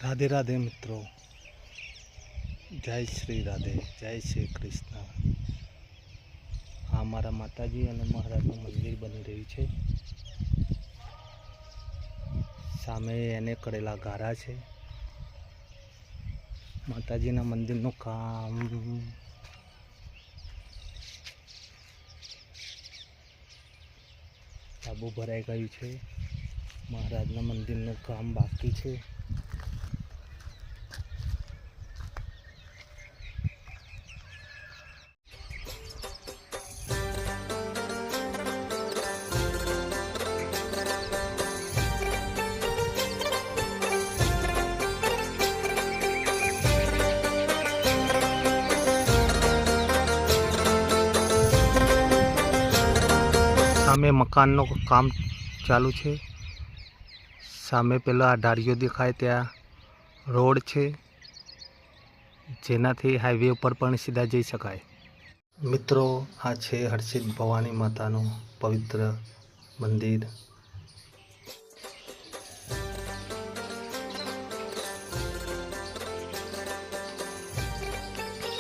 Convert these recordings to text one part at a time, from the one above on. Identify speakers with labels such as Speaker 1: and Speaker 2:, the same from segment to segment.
Speaker 1: राधे राधे मित्रों, जय श्री राधे, जय श्री कृष्ण। आ मारा माताजी और महाराजનું મંદિર બની રહ્યું છે। સામે એને કરેલા ગારા છે। માતાજીના મંદિરનું કામ ધાબુ ભરાઈ ગયું છે। મહારાજના મંદિરનું કામ બાકી છે। सामे मकान काम चालू है। सामे पेला ढारियो देखाय त्या रोड है, जेनाथी हाईवे पर पण सीधा जई शकाय। मित्रों, आ छे हर्षित भवानी मातानु पवित्र मंदिर।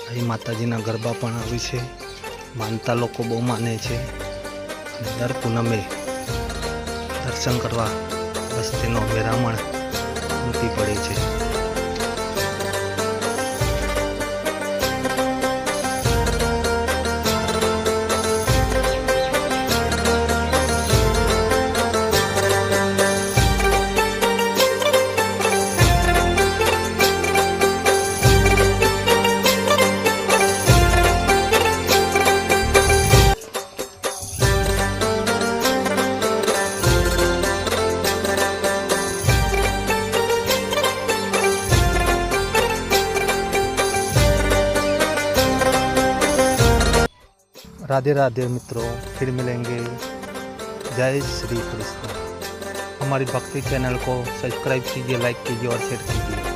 Speaker 1: અહીં માતાજીના ગરબા પણ આવી છે। માનતા લોકો બહુ માને છે। दर पूनमे दर्शन करवा वस्तीनो मेरामण उमटी पड़े छे। राधे राधे मित्रों, फिर मिलेंगे। जय श्री कृष्ण। हमारी भक्ति चैनल को सब्सक्राइब कीजिए, लाइक कीजिए और शेयर कीजिए।